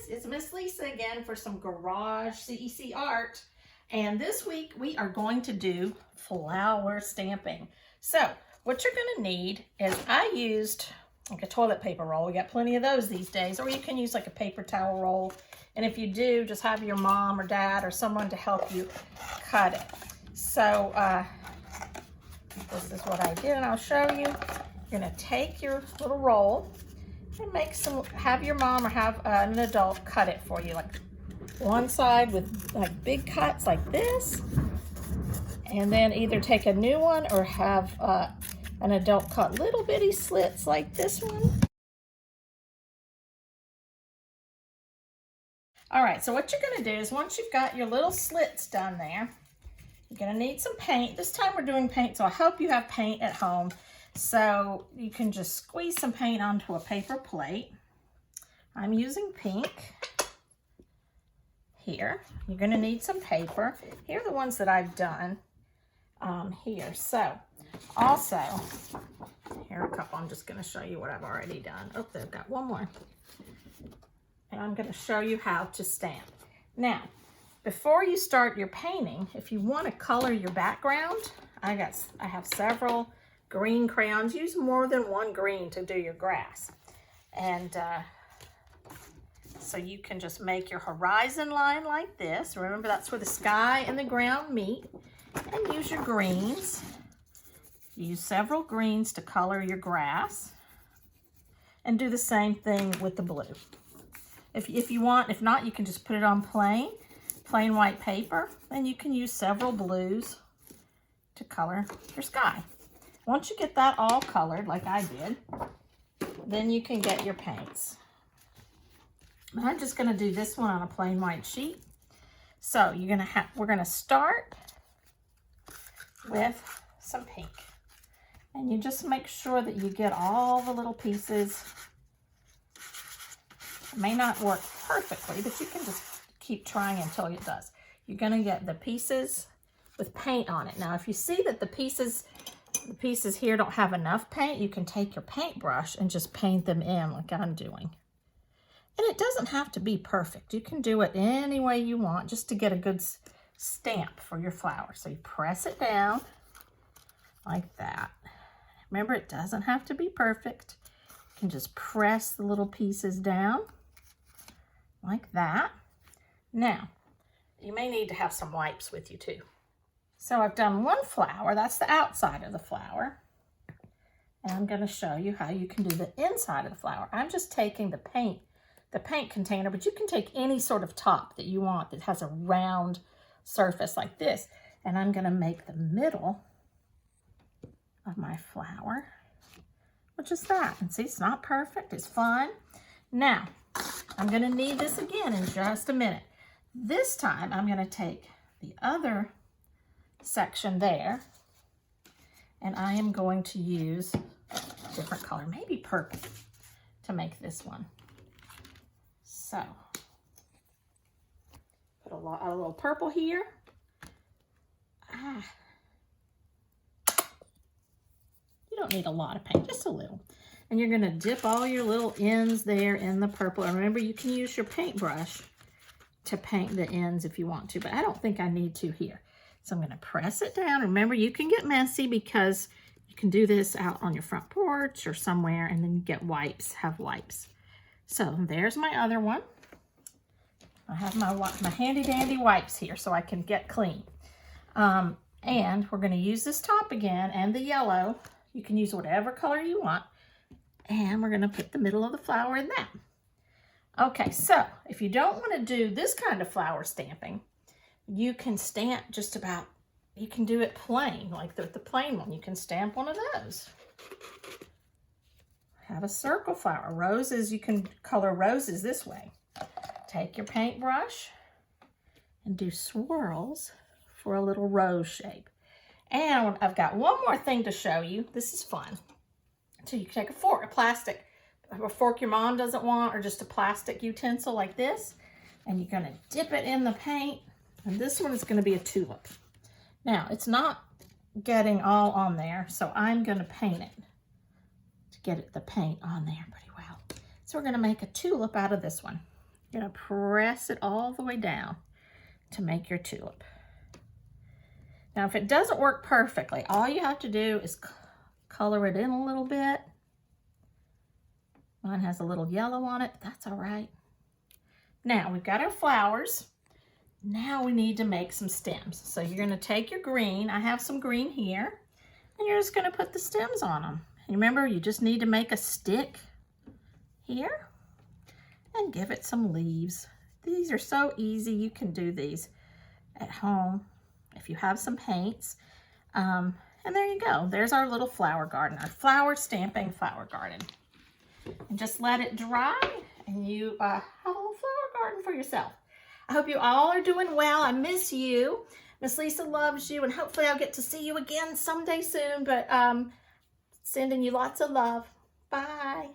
guys, it's Miss Lisa again for some Garage CEC art. And this week we are going to do flower stamping. So what you're gonna need is, I used like a toilet paper roll. We got plenty of those these days, or you can use like a paper towel roll. And if you do, just have your mom or dad or someone to help you cut it. So this is what I did, and I'll show you. You're gonna take your little roll and have your mom or have an adult cut it for you, like one side with like big cuts like this, and then either take a new one or have an adult cut little bitty slits like this one. All right, so what you're gonna do is, once you've got your little slits done there, you're gonna need some paint. This time we're doing paint, so I hope you have paint at home. So you can just squeeze some paint onto a paper plate. I'm using pink here. You're gonna need some paper. Here are the ones that I've done here. So also, here are a couple. I'm just gonna show you what I've already done. Oh, I've got one more. And I'm gonna show you how to stamp. Now, before you start your painting, if you wanna color your background, I have several green crayons. Use more than one green to do your grass. And so you can just make your horizon line like this. Remember, that's where the sky and the ground meet. And use your greens. Use several greens to color your grass. And do the same thing with the blue. If you want, if not, you can just put it on plain white paper. And you can use several blues to color your sky. Once you get that all colored, like I did, then you can get your paints. I'm just gonna do this one on a plain white sheet. So we're gonna start with some pink. And you just make sure that you get all the little pieces. It may not work perfectly, but you can just keep trying until it does. You're gonna get the pieces with paint on it. Now, if you see that the pieces here don't have enough paint, you can take your paintbrush and just paint them in like I'm doing. And it doesn't have to be perfect. You can do it any way you want just to get a good stamp for your flower. So you press it down like that. Remember, it doesn't have to be perfect. You can just press the little pieces down like that. Now, you may need to have some wipes with you too. So I've done one flower, that's the outside of the flower. And I'm gonna show you how you can do the inside of the flower. I'm just taking the paint container, but you can take any sort of top that you want that has a round surface like this. And I'm gonna make the middle of my flower, which is that. And see, it's not perfect, it's fun. Now, I'm gonna need this again in just a minute. This time, I'm gonna take the other section there, and I am going to use a different color, maybe purple, to make this one. So put a little purple here. You don't need a lot of paint, just a little. And you're gonna dip all your little ends there in the purple. And remember, you can use your paintbrush to paint the ends if you want to, but I don't think I need to here. So I'm gonna press it down. Remember, you can get messy because you can do this out on your front porch or somewhere, and then you get wipes, have wipes. So there's my other one. I have my handy dandy wipes here so I can get clean. And we're gonna use this top again and the yellow. You can use whatever color you want. And we're gonna put the middle of the flower in that. Okay, so if you don't wanna do this kind of flower stamping, you can stamp just about, you can do it plain, like the plain one. You can stamp one of those. Have a circle flower. Roses, you can color roses this way. Take your paintbrush and do swirls for a little rose shape. And I've got one more thing to show you. This is fun. So you can take a fork, a fork your mom doesn't want, or just a plastic utensil like this, and you're gonna dip it in the paint. And this one is gonna be a tulip. Now, it's not getting all on there, so I'm gonna paint it to get the paint on there pretty well. So we're gonna make a tulip out of this one. You're going to press it all the way down to make your tulip. Now, if it doesn't work perfectly, all you have to do is color it in a little bit. Mine has a little yellow on it, but that's all right. Now, we've got our flowers. Now we need to make some stems. So you're going to take your green. I have some green here. And you're just going to put the stems on them. And remember, you just need to make a stick here and give it some leaves. These are so easy. You can do these at home if you have some paints. And there you go. There's our little flower garden, our flower stamping flower garden. And just let it dry and you have a little flower garden for yourself. I hope you all are doing well. I miss you. Miss Lisa loves you, and hopefully I'll get to see you again someday soon, but sending you lots of love. Bye.